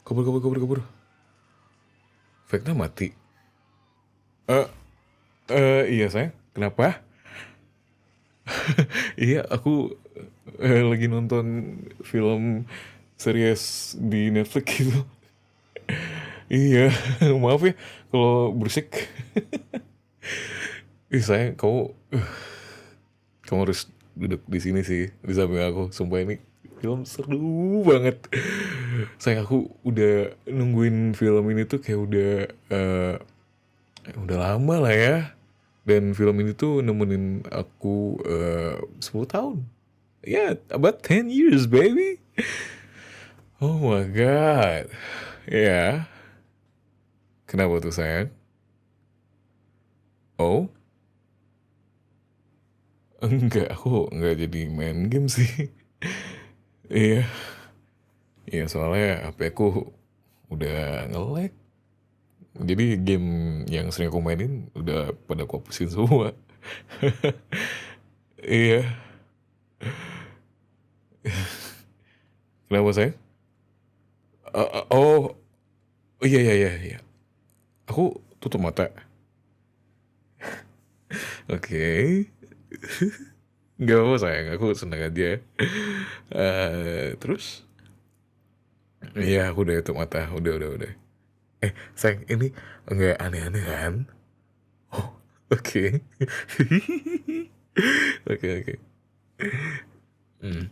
Kabur, kabur, kabur, kabur. Vecna mati. Eh, iya sayang. Kenapa? Iya, aku lagi nonton film series di Netflix gitu. Iya, maaf ya kalau berisik. Ih sayang, kamu harus duduk di sini sih, di samping aku. Sumpah ini film seru banget. Sayang, aku udah nungguin film ini tuh kayak udah lama lah ya. Dan film ini tuh nemenin aku 10 tahun. Ya, yeah, about 10 years, baby. Oh my god. Ya, kenapa tuh sayang? Oh, enggak, aku enggak jadi main game sih. Iya, iya soalnya HP aku udah nge-lag. Jadi game yang sering aku mainin udah pada aku hapusin semua. Iya, kenapa sayang? Oh, iya, iya, iya, iya. Aku tutup mata. Oke. Gak apa sayang, aku seneng aja. Terus? Iya, aku udah tutup mata. Udah. Sayang, ini enggak aneh-aneh kan? Oh, oke. Oke. Hmm.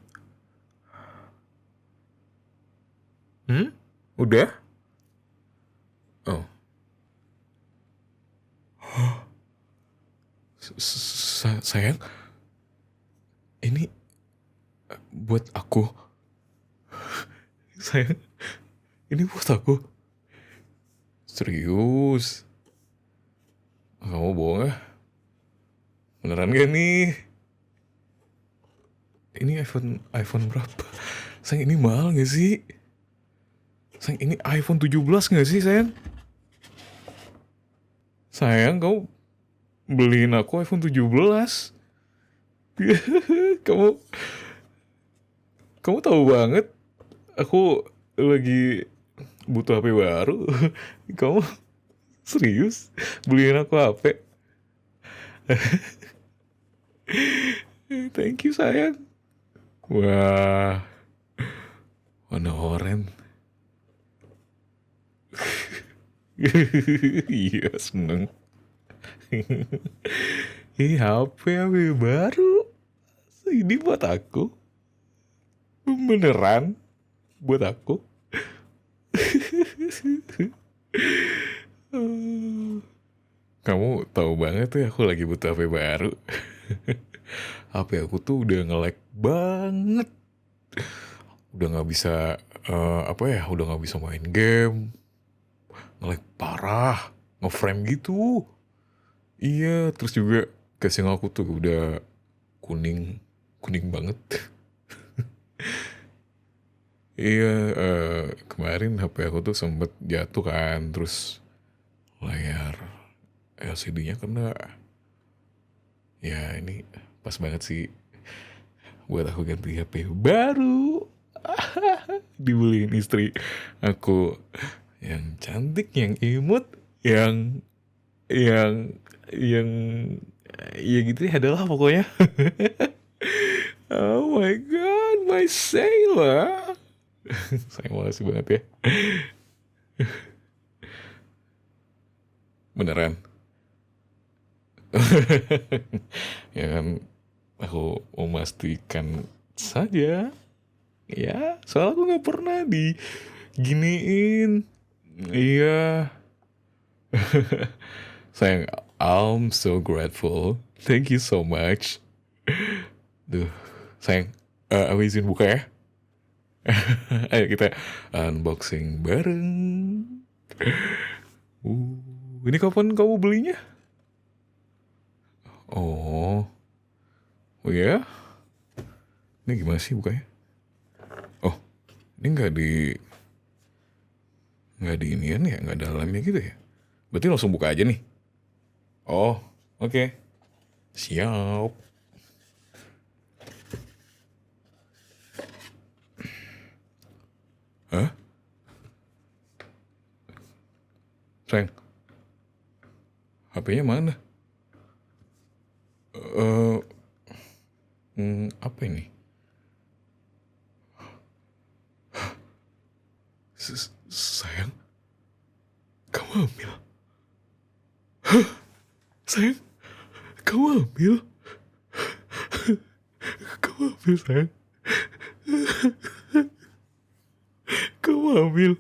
Hmm? Udah? Oh. Sayang, ini buat aku. Sayang, ini buat aku. Serius? Kamu bohong ya? Beneran gak nih? Ini iPhone berapa? Sayang, ini mahal gak sih? Sayang, ini iPhone 17 gak sih sayang? Sayang, kamu beliin aku iPhone 17. kamu kamu tahu banget aku lagi butuh HP baru. Kamu serius beliin aku HP? Thank you sayang. Wah, warna oranye. Iya seneng. Ini HP baru. Ini buat aku. Beneran buat aku. Kamu tahu banget ya aku lagi butuh HP baru. HP aku tuh udah nge-lag banget. Udah nggak bisa apa ya? Udah nggak bisa main game. Nge-lag parah, nge-frame gitu. Iya, terus juga casing aku tuh udah kuning, kuning banget. Iya, kemarin HP aku tuh sempet jatuh kan, terus layar LCD-nya kena. Ya ini pas banget sih buat aku ganti HP baru. Dibeliin istri aku yang cantik, yang imut, yang yang ya gitu ya adalah pokoknya. Oh my god, my sailor. Sayang makasih banget ya. Beneran. Ya kan aku memastikan saja. Ya, soal aku nggak pernah diginiin. Iya. Sayang, I'm so grateful. Thank you so much. Duh, sayang, aku izin buka ya. Ayo kita unboxing bareng. Uh, ini kapan kamu belinya? Oh, oh ya? Ini gimana sih bukanya? Oh, ini nggak di inian ya, nggak dalamnya gitu ya? Berarti langsung buka aja nih. Oh, oke. Siap. Hah? Sayang, HP-nya mana? Eh, Apa ini? Sayang, kamu hamil? Sayang, kamu hamil? Kamu hamil, sayang? Kamu hamil?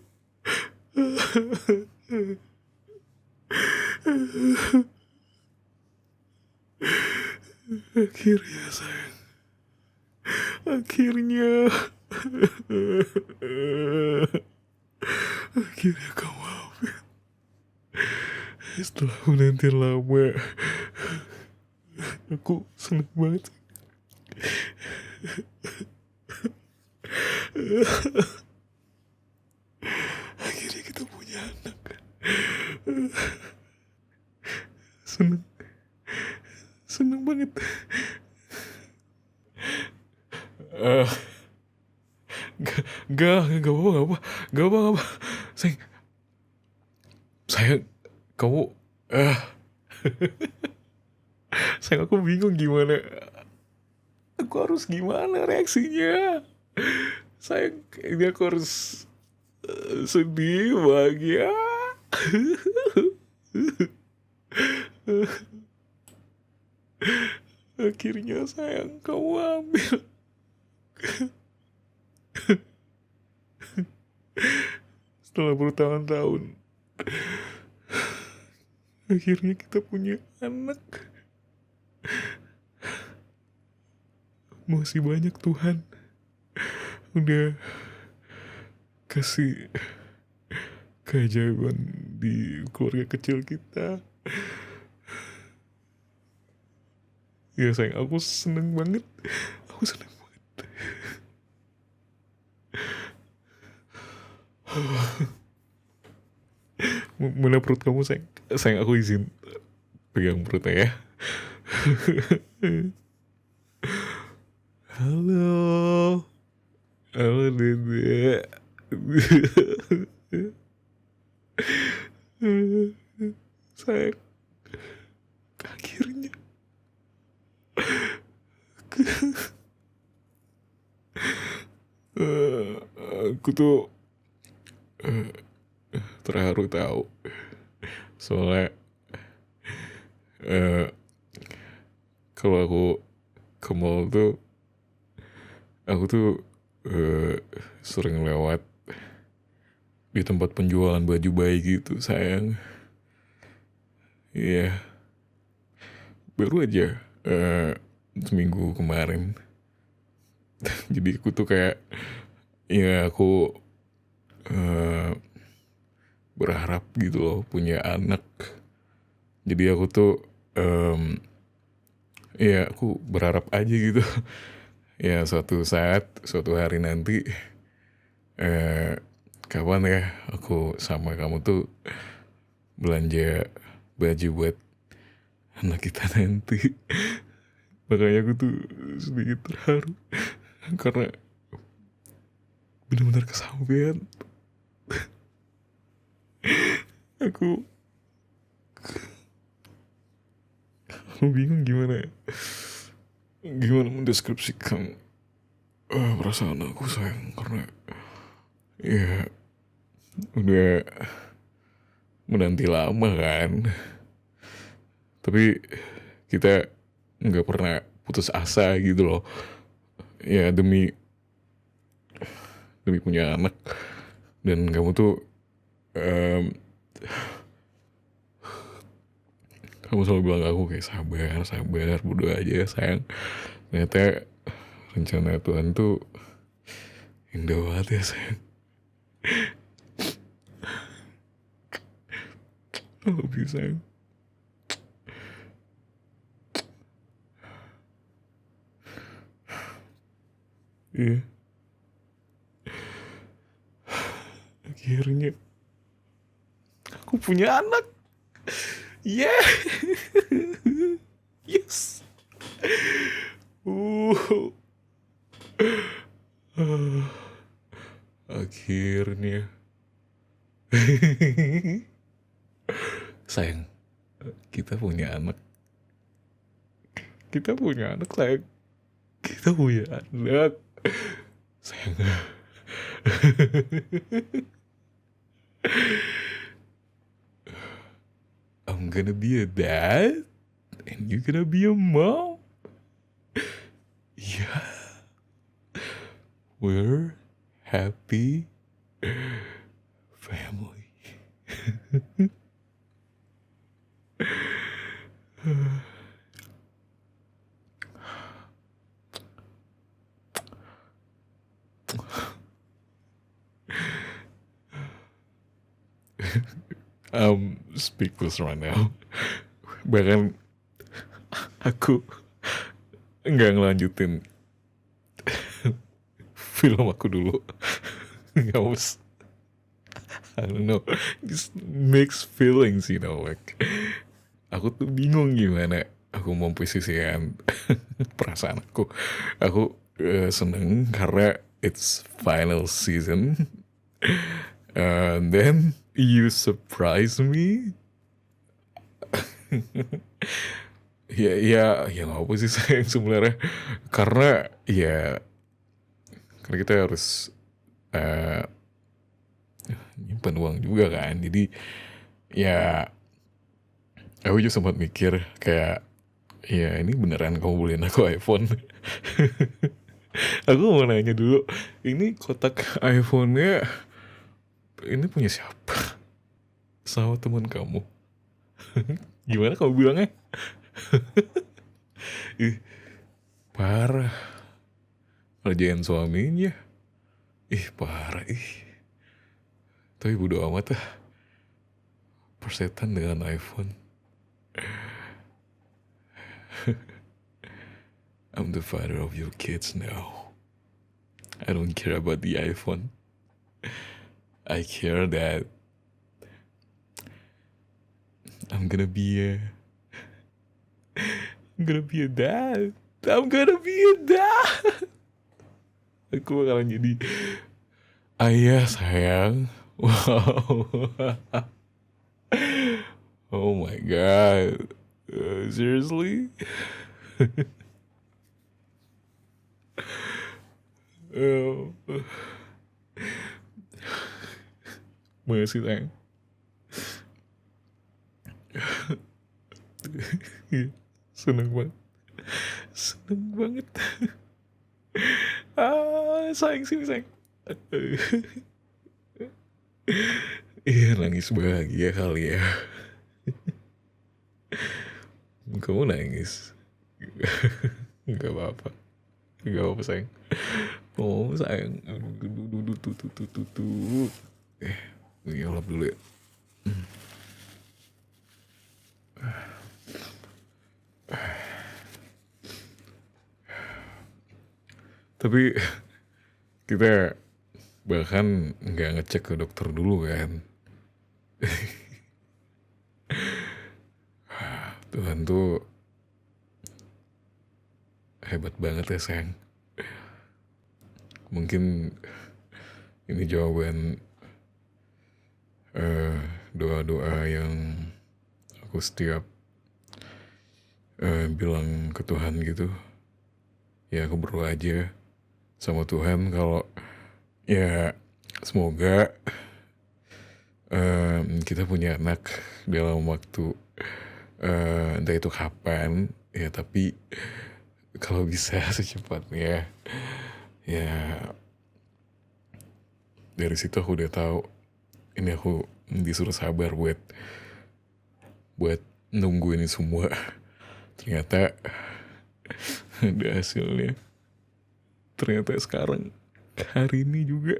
Akhirnya, sayang. Akhirnya. Akhirnya kamu hamil. Setelah menanti lama, aku seneng banget. Akhirnya kita punya anak. Seneng, seneng banget. Eh, gak apa-apa, gak apa-apa. Sayang, kamu, sayang, aku bingung gimana. Aku harus gimana reaksinya? Sayang, ini aku harus sedih, bahagia. Akhirnya sayang, kamu hamil. Setelah bertahun-tahun, akhirnya kita punya anak. Masih banyak Tuhan udah kasih keajaiban di keluarga kecil kita. Ya sayang, aku seneng banget. Aku seneng banget. Mana perut kamu, sayang? Sayang, aku izin pegang perutnya ya. Halo. Halo, Dede. Sayang, akhirnya. Aku tuh terharu tahu. Soalnya kalau aku ke mall tuh, aku tuh sering lewat di tempat penjualan baju bayi gitu, sayang. Iya, baru aja seminggu kemarin. Jadi aku tuh kayak, ya aku berharap gitu loh punya anak. Jadi aku tuh ya aku berharap aja gitu. Ya suatu saat, suatu hari nanti, kapan ya aku sama kamu tuh belanja baju buat anak kita nanti. Makanya aku tuh sedikit terharu karena benar-benar kesampaian. Aku bingung gimana mendeskripsikan perasaan aku, sayang, karena ya udah menanti lama kan, tapi kita nggak pernah putus asa gitu loh. Ya demi punya anak. Dan kamu tuh kamu selalu bilang ke aku kayak sabar, berdoa aja, sayang. Ternyata rencana Tuhan tuh indah banget ya, sayang. I love you, sayang. Iya. Akhirnya aku punya anak. Yeah. Yes. Akhirnya. sayang, kita punya anak. Kita punya anak, sayang. Kita punya anak. Sayang. I'm gonna be a dad, and you're gonna be a mom. Yeah. We're happy family. I'm speechless right now. Bahkan aku nggak ngelanjutin film aku dulu. Nggak us. I don't know. Just mixed feelings, you know, like aku tuh bingung gimana aku memposisikan perasaan aku. Aku seneng karena it's final season. And then you surprise me. ya nggak apa sih sayang sebenarnya, karena kita harus nyimpan uang juga kan. Jadi ya aku juga sempat mikir kayak, ya ini beneran kamu beliin aku iPhone? Aku mau nanya dulu, ini kotak iPhone-nya ini punya siapa? Sama teman kamu? Gimana kamu bilangnya? Ih, parah. Ngerjain suaminya. Parah. Tapi bodo amat lah. Persetan dengan iPhone. I'm the father of your kids now. I don't care about the iPhone. I care that I'm gonna be a dad. I'm gonna be a dad. Aku bakalan jadi ayah, sayang. Wow. Oh my god. Seriously? Makasih, sayang. Seneng banget. Sayang sini, sayang. Nangis bahagia kali ya. Kamu nangis? Gak apa-apa sayang. Oh sayang, tuh. Ngelap dulu ya. Tapi kita bahkan nggak ngecek ke dokter dulu kan. Tuhan tuh hebat banget ya, sayang. Mungkin ini jawaban doa-doa yang aku setiap bilang ke Tuhan gitu. Ya aku berdoa aja sama Tuhan kalau ya semoga kita punya anak dalam waktu entah itu kapan ya, tapi kalau bisa secepatnya. Ya dari situ aku udah tahu ini aku disuruh sabar buat nunggu ini semua. Ternyata ada hasilnya. Ternyata sekarang hari ini juga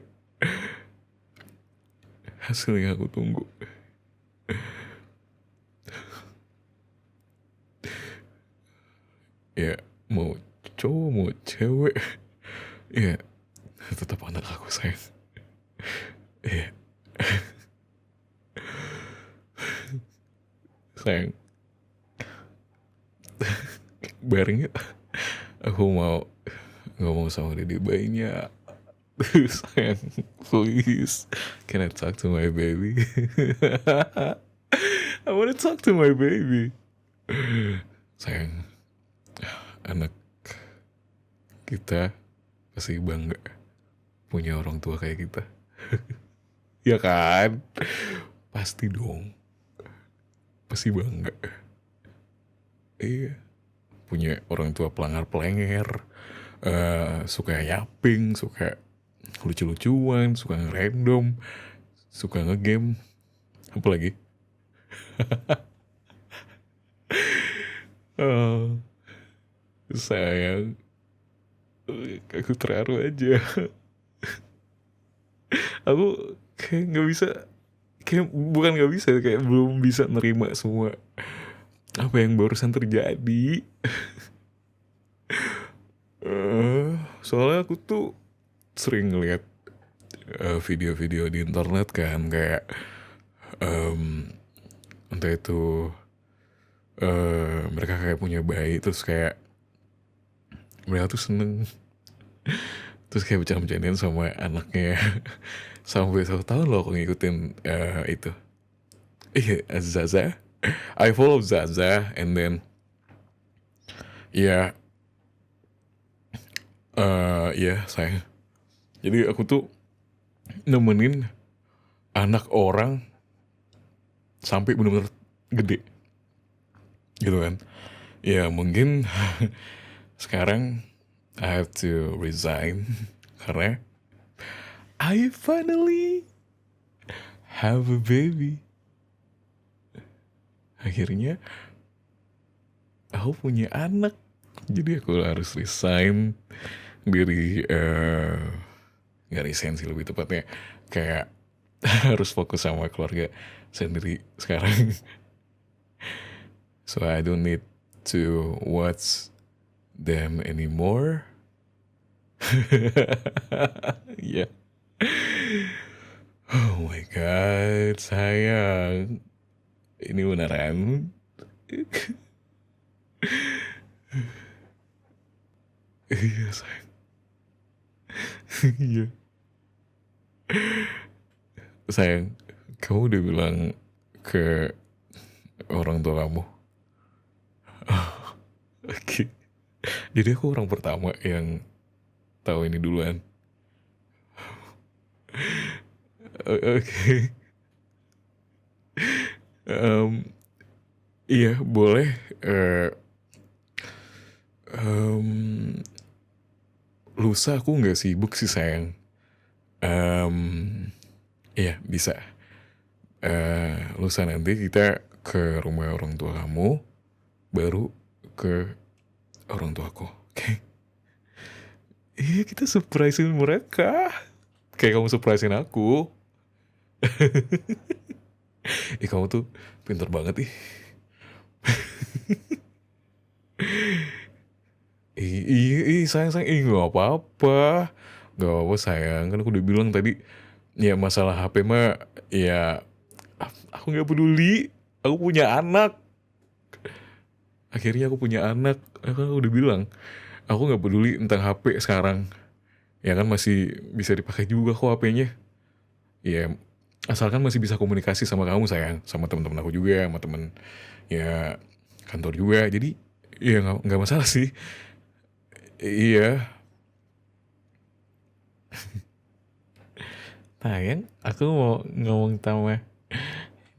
hasil yang aku tunggu. Ya mau cowok mau cewek, ya tetap anak aku, sayang. Ya sayang, bareng ya. Aku mau ngomong sama dede bayinya. Sayang, please, can I talk to my baby? I wanna talk to my baby. Sayang, anak kita pasti bangga punya orang tua kayak kita. Ya kan? Pasti dong. Pasti bangga. Iya. Punya orang tua pelengar-pelenger. Suka yaping, suka lucu-lucuan, suka ngerandom, suka ngegame. Apa lagi? Oh, sayang, aku terharu aja. Aku kayak nggak bisa, kayak bukan nggak bisa, kayak belum bisa nerima semua apa yang barusan terjadi. Soalnya aku tuh sering ngeliat video-video di internet kan, kayak entah itu mereka kayak punya bayi, terus kayak mereka tuh seneng, terus kayak bercanda-bercandaan sama anaknya. Sampai 1 tahun loh aku ngikutin itu. Iya, Zaza. I follow Zaza, and then ya, ya sayang. Jadi aku tuh nemenin anak orang sampai benar-benar gede, gitu kan. Ya mungkin sekarang I have to resign karena I finally have a baby. Akhirnya aku punya anak, jadi aku harus resign dari nggak resign sih, lebih tepatnya kayak harus fokus sama keluarga sendiri sekarang. So I don't need to watch them anymore. Ya. Oh my god, sayang. Ini beneran. Iya, sayang. Iya. Sayang, kamu udah bilang ke orang tua kamu? Oke. Jadi aku orang pertama yang tahu ini duluan. Oke. Iya, boleh. Lusa aku nggak sibuk sih, sayang. Iya, bisa. Lusa nanti kita ke rumah orang tua kamu, baru ke orang tuaku. Oke? Iya, kita surprisein mereka. Kayak kamu surprisein aku. Kamu tuh pinter banget ih. Iya, sayang, nggak apa-apa. Nggak apa-apa, sayang. Kan aku udah bilang tadi, ya masalah HP mah, ya aku nggak peduli. Aku punya anak. Akhirnya aku punya anak. Aku kan udah bilang, aku nggak peduli tentang HP sekarang. Ya kan masih bisa dipakai juga kok HP-nya. Ya, asalkan masih bisa komunikasi sama kamu, sayang, sama teman-teman aku juga, sama teman ya kantor juga. Jadi ya nggak masalah sih. Iya. Sayang, aku mau ngomong sama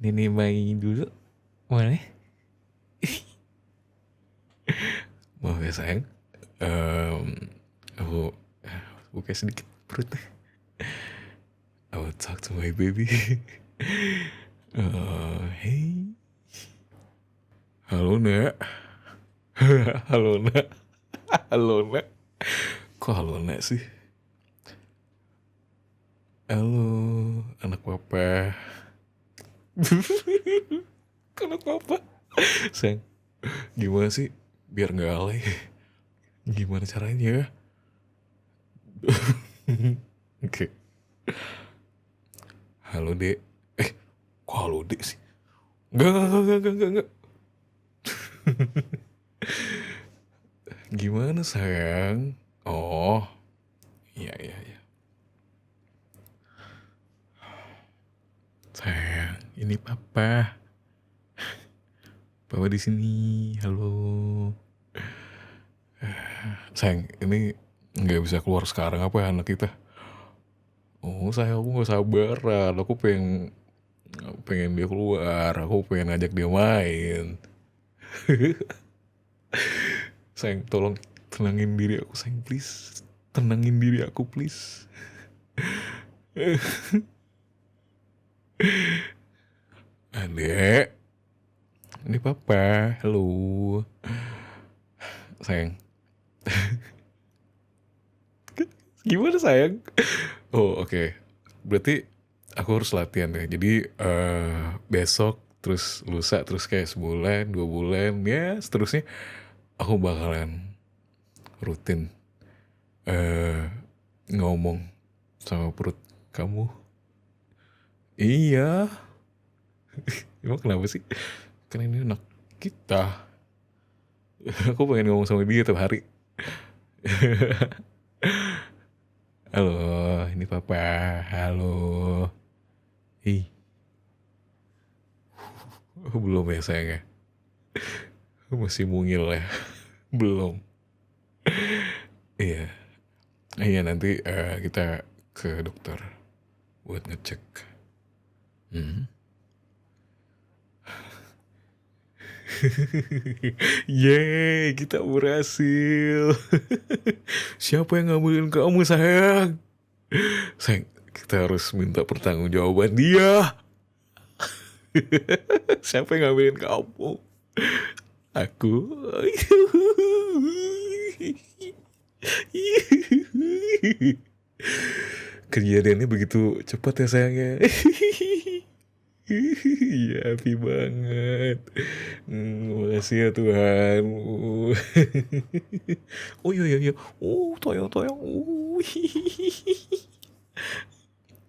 Nini bayi dulu. Boleh? Mau ya, sayang? Aku buka sedikit perutnya. I will talk to my baby. Hey. Halo, nak. Halo, nak. Halo, nak. Kok halo, nak sih? Halo, anak papa. Anak papa. Sayang, gimana sih biar nggak alay? Gimana caranya? Oke. Halo, Dek. Kok halo, Dek sih? Enggak. Gimana, sayang? Oh, iya. Sayang, ini papa. Papa di sini. Halo. Sayang, ini nggak bisa keluar sekarang apa ya anak kita? Oh, sayang aku nggak sabaran. Aku pengen pengen dia keluar. Aku pengen ngajak dia main. Sayang, tolong tenangin diri aku, sayang, please. Tenangin diri aku, please. Adek, ini papa. Halo. Sayang, gimana sayang? Oh, oke. Berarti aku harus latihan deh. Jadi besok, terus lusa, terus kayak sebulan, 2 bulan, ya seterusnya aku bakalan rutin eh ngomong sama perut kamu. Iya, emang kenapa sih? Kan ini anak kita. Aku pengen ngomong sama dia tiap hari. Halo, ini papa. Halo. Ih, belum ya sayang ya? Masih mungil ya? Belum. Iya, iya nanti kita ke dokter buat ngecek. Hmm. Yeay, kita berhasil. Siapa yang ngambilin kamu sayang? Sayang, kita harus minta pertanggungjawaban dia. Siapa yang ngambilin kamu? Aku. Kejadiannya begitu cepat ya sayangnya. Iya, happy banget. Makasih ya Tuhan. Oh iya iya iya. Oh, toyong toyong.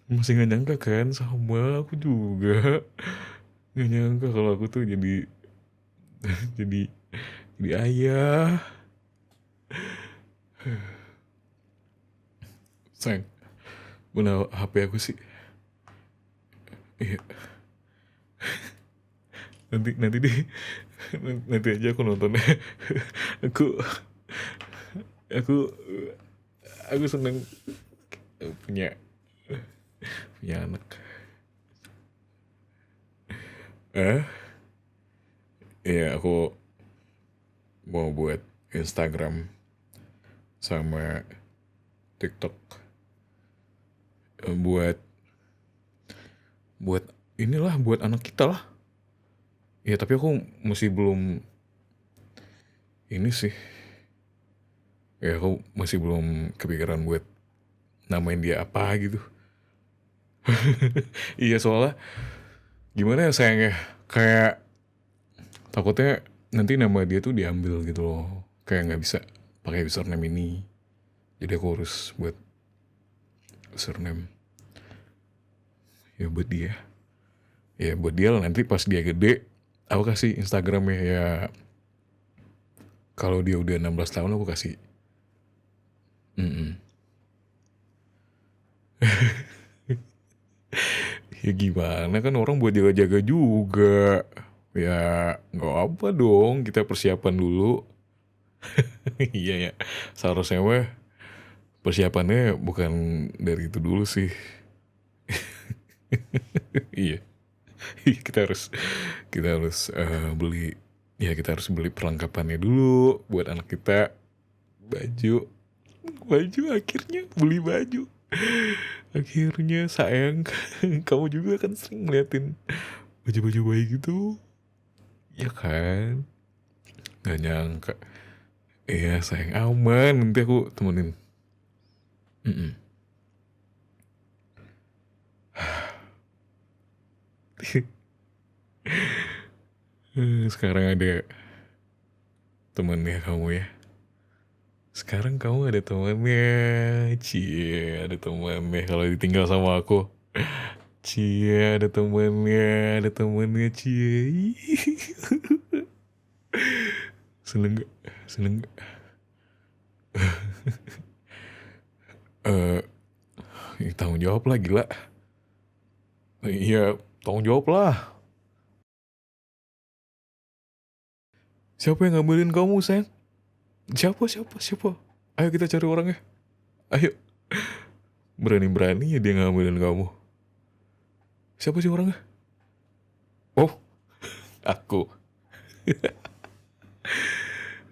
Masih nggak nyangka kan, sama aku juga nggak nyangka kalau aku tuh jadi jadi jadi ayah. Sayang, mana HP aku sih? Iya, nanti nanti deh, nanti aja aku nontonnya. aku aku aku seneng punya punya anak. Eh, iya aku mau buat Instagram sama TikTok. Buat buat inilah, buat anak kita lah. Ya tapi aku masih belum ini sih. Ya aku masih belum kepikiran buat namain dia apa gitu. Iya soalnya gimana ya sayangnya, kayak takutnya nanti nama dia tuh diambil gitu loh, kayak nggak bisa pakai username ini, jadi aku harus buat username ya buat dia, ya buat dia lah. Nanti pas dia gede aku kasih Instagramnya ya, kalau dia udah 16 tahun aku kasih. Mm-mm. Ya gimana kan orang buat jaga-jaga juga, ya nggak apa dong, kita persiapan dulu. Iya ya, seharusnya mah persiapannya bukan dari itu dulu sih. Iya. Kita harus beli, ya kita harus beli perlengkapannya dulu buat anak kita. Baju, baju akhirnya beli baju. Akhirnya sayang, kamu juga kan sering ngeliatin baju-baju bayi gitu, ya kan? Gak nyangka. Iya sayang, aman, nanti aku temenin. Mm-mm. Sekarang ada temennya kamu ya. Sekarang kamu ada temannya, cie, ada temannya kalau ditinggal sama aku. Cie, ada temannya, cie. Seneng gak? Seneng gak? Eh, tanggung jawab lah gila. Iya, tanggung jawab lah. Siapa yang ngambilin kamu, sayang? Siapa? Ayo kita cari orangnya. Ayo. Berani-beraninya dia ngambilin kamu. Siapa sih orangnya? Oh, aku.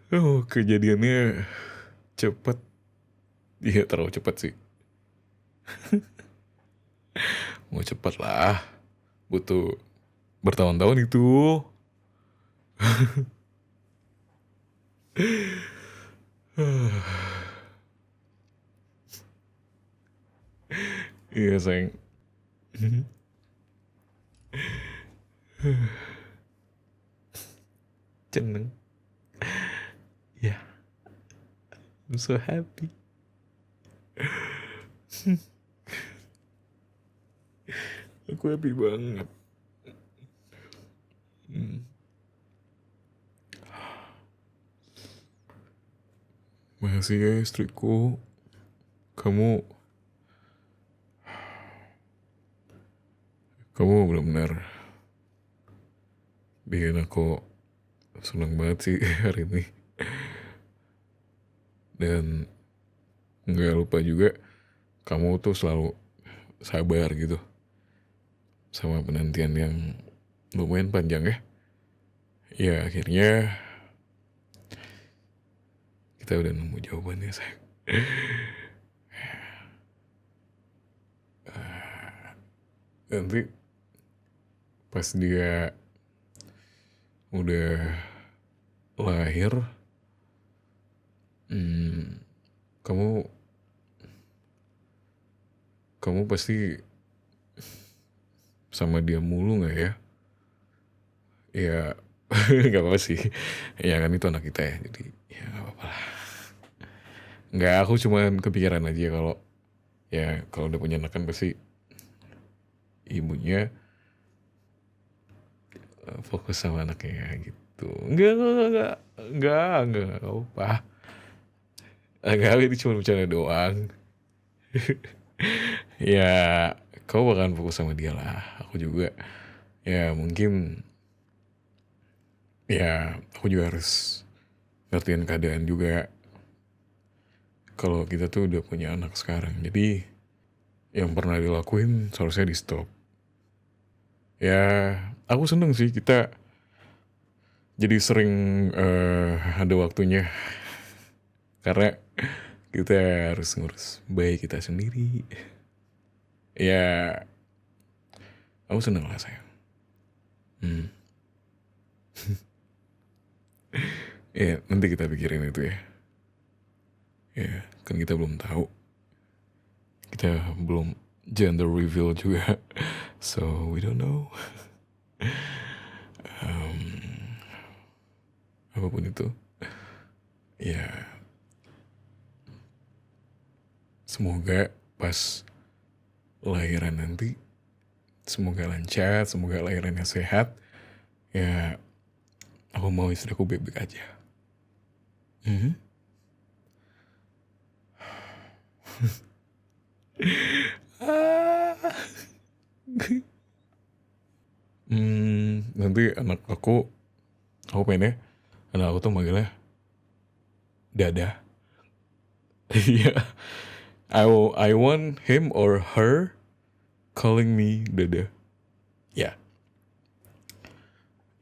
Oh, kejadiannya cepet. Iya, terlalu cepet sih. Mau cepet lah. Butuh bertahun-tahun itu. Iya, sayang. Seneng. Ya, I'm so happy. Aku happy banget. Makasih ya istriku. Kamu benar-benar bikin aku senang banget sih hari ini. Dan nggak lupa juga kamu tuh selalu sabar gitu sama penantian yang lumayan panjang ya. Ya akhirnya kita udah nemu jawabannya, sayang. Nanti pas dia udah lahir, kamu pasti sama dia mulu nggak ya? Ya nggak apa-apa sih. Ya kan itu anak kita ya, jadi ya nggak apa-apa lah. Nggak, aku cuma kepikiran aja kalau udah punya anak kan pasti ibunya fokus sama anaknya gitu. Enggak apa. Enggak, itu cuma bercanda doang. Ya, kau bakalan fokus sama dia lah. Aku juga. Ya, mungkin ya aku juga harus ngertiin keadaan juga. Kalau kita tuh udah punya anak sekarang. Jadi, yang pernah dilakuin seharusnya di stop. Ya, aku seneng sih kita jadi sering ada waktunya. Karena kita harus ngurus bayi kita sendiri. Ya, aku seneng lah sayang. Ya, nanti kita pikirin itu ya. Ya, kan kita belum tahu. Kita belum gender reveal juga. So, we don't know. Apapun itu. Ya, semoga pas lahiran nanti semoga lancar, semoga lahirannya sehat. Ya, aku mau istriku baik-baik aja. Nanti anak aku pengennya anak aku tuh manggilnya Dada. Iya. I want him or her calling me Dada. Ya.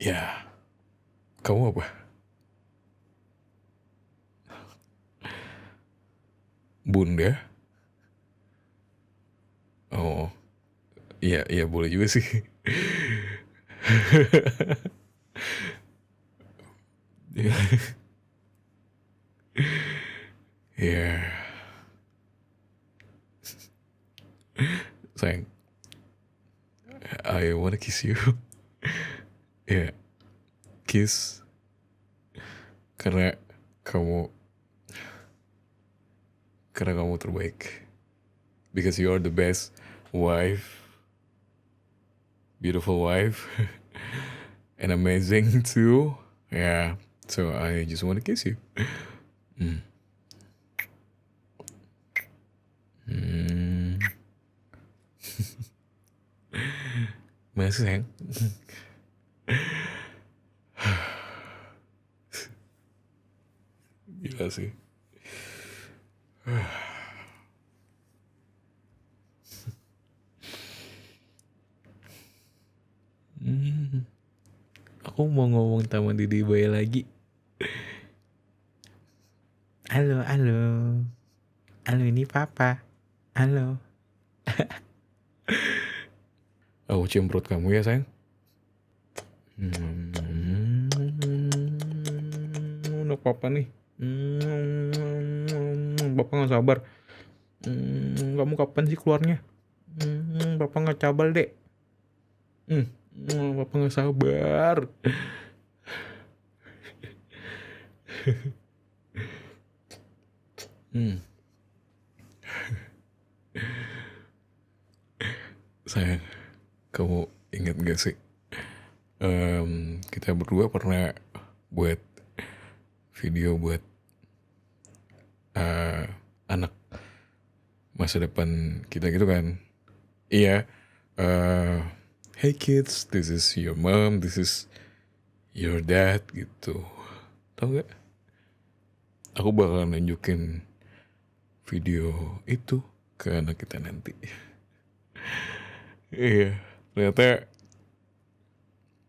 Ya. Kamu apa? Bunda? Oh. Iya boleh juga sih. Ya. Sayang. I wanna kiss you. Ya. Kiss. Karena kamu terbaik. Because you are the best wife. Beautiful wife. And amazing too. Yeah. So I just want to kiss you. Masih sayang. Gila sih. Hmm, aku mau ngomong sama Didi Boy lagi. Halo, halo. Halo, ini papa. Halo. Aku cium perut kamu ya sayang. Udah papa nih. Papa gak sabar. Kamu kapan sih keluarnya? Papa gak sabar dek. Papa gak sabar. Sayang, kamu ingat gak sih? Kita berdua pernah buat video buat anak masa depan kita gitu kan. Iya. Hey kids, this is your mom, this is your dad gitu. Tau gak? Aku bakal nunjukin video itu ke anak kita nanti. Iya, ternyata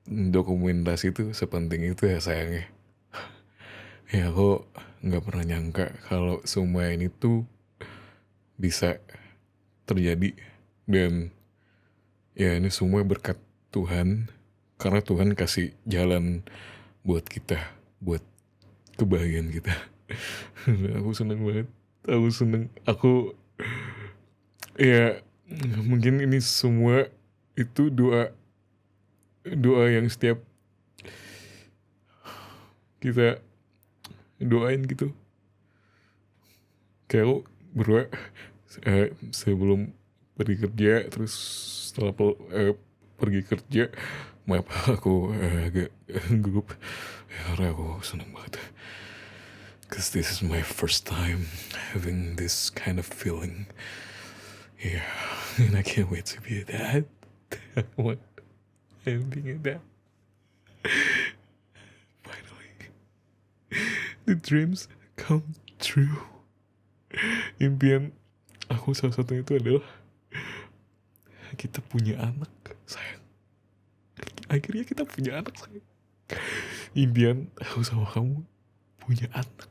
dokumentasi itu sepenting itu ya sayangnya. Ya aku gak pernah nyangka kalau semua ini tuh bisa terjadi. Dan ya ini semua berkat Tuhan. Karena Tuhan kasih jalan buat kita, buat kebahagiaan kita. Aku seneng banget. Aku ya mungkin ini semua itu doa yang setiap kita doain gitu. Kayak aku berdua sebelum pergi kerja, terus setelah pergi kerja, maaf aku agak gugup karena aku seneng banget. Cause this is my first time having this kind of feeling. Yeah, and I can't wait to be a dad. I'm being a dad. Finally, the dreams come true. Impian aku salah satunya itu adalah kita punya anak, sayang. Akhirnya kita punya anak, sayang. Impian aku sama kamu punya anak.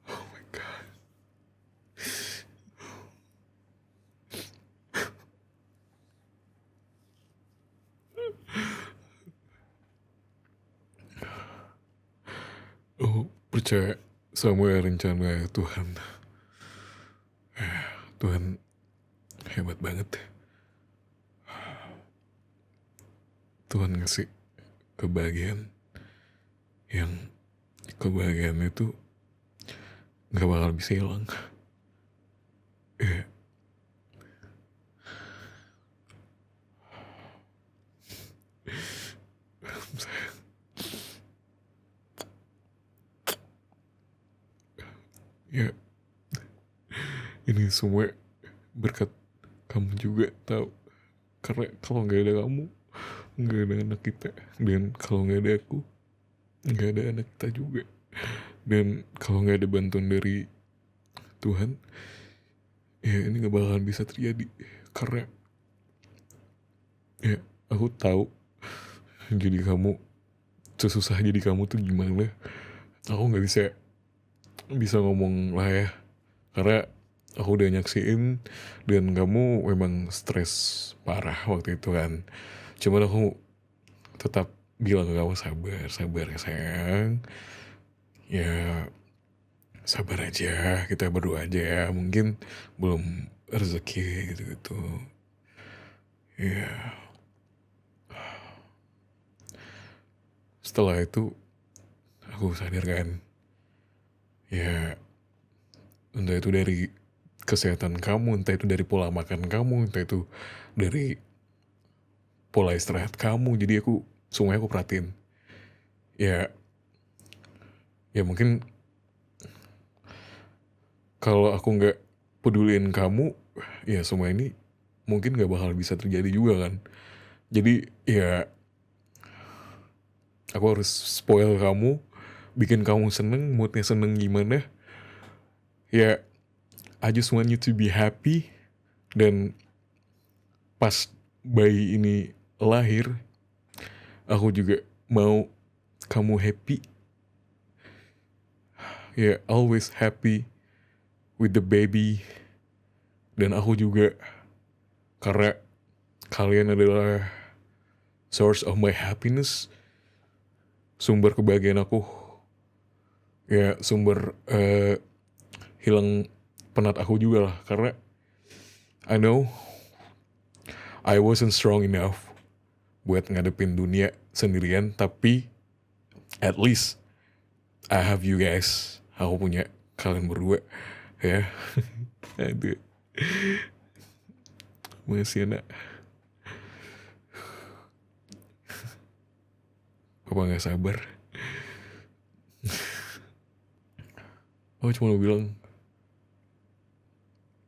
Oh my god. Oh, percaya sama rencana Tuhan. Tuhan hebat banget. Tuhan ngasih kebahagiaan yang kebahagiaan itu gak bakal bisa hilang. Ya, ini semua berkat kamu juga tahu. Karena kalau nggak ada kamu, nggak ada anak kita. Dan kalau nggak ada aku, nggak ada anak kita juga. Dan kalau nggak ada bantuan dari Tuhan, ya ini nggak bakalan bisa terjadi. Karena ya aku tahu jadi kamu, sesusah jadi kamu tuh gimana. Aku nggak bisa ngomong lah ya, karena aku udah nyaksiin dan kamu memang stres parah waktu itu kan. Cuman aku tetap bilang ke kamu sabar ya sayang. Ya sabar aja, kita berdoa aja ya. Mungkin belum rezeki gitu-gitu. Ya. Setelah itu aku sadar kan, ya entah itu dari kesehatan kamu, entah itu dari pola makan kamu, entah itu dari pola istirahat kamu. Jadi semuanya aku perhatiin. Ya mungkin kalau aku nggak peduliin kamu, ya semua ini mungkin nggak bakal bisa terjadi juga kan. Jadi ya Aku harus spoil kamu, bikin kamu seneng, moodnya seneng gimana. Ya, I just want you to be happy. Dan pas bayi ini lahir, aku juga mau kamu happy. Ya, always happy with the baby. Dan aku juga, karena kalian adalah source of my happiness, sumber kebahagiaan aku. Ya, sumber hilang penat aku juga lah. Karena I know I wasn't strong enough buat ngadepin dunia sendirian, tapi at least I have you guys. Aku punya kalian berdua, ya. Aduh, masih anak. Papa gak sabar. Aku cuma mau bilang,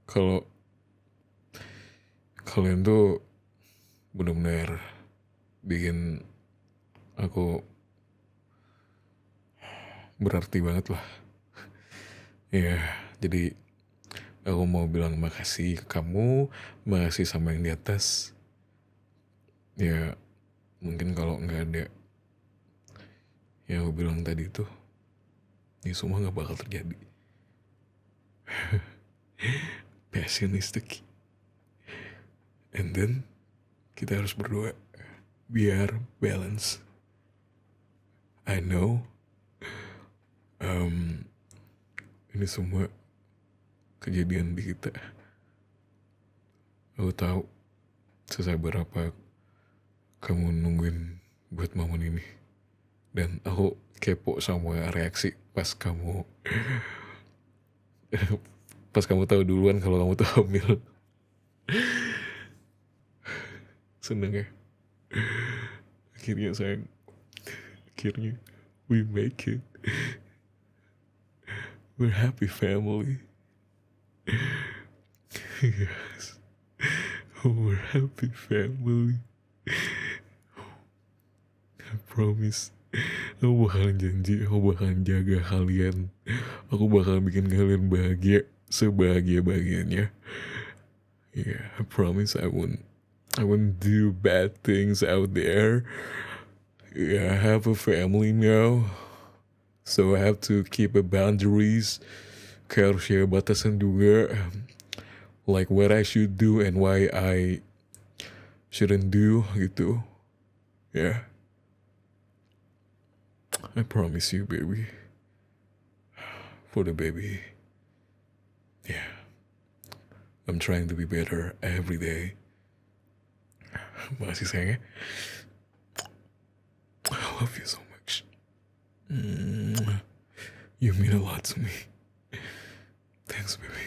kalau kalian tuh benar-benar bikin aku berarti banget lah. Ya, jadi aku mau bilang makasih ke kamu, makasih sama yang di atas. Ya, mungkin kalau nggak ada yang aku bilang tadi tuh, ini semua nggak bakal terjadi. Passion is the key. And then kita harus berdoa biar balance. I know ini semua kejadian di kita. Aku tahu sesabar apa kamu nungguin buat momen ini. Dan aku kepo sama reaksi pas kamu tahu duluan kalau kamu tuh hamil. Seneng ya. Akhirnya sayang, akhirnya we make it. We're happy family. Yes. We're happy family. I promise. Aku bakalan janji, aku bakalan jaga kalian. Aku bakalan bikin kalian bahagia, sebahagia-bahagianya. Yeah, I promise I won't do bad things out there. Yeah, I have a family now, so I have to keep a boundaries. Kayak harus ya batasan juga, like what I should do and why I shouldn't do gitu. Yeah, I promise you, baby. For the baby. Yeah, I'm trying to be better every day. Makasih sayangnya. I love you so much. You mean a lot to me. Thanks, baby.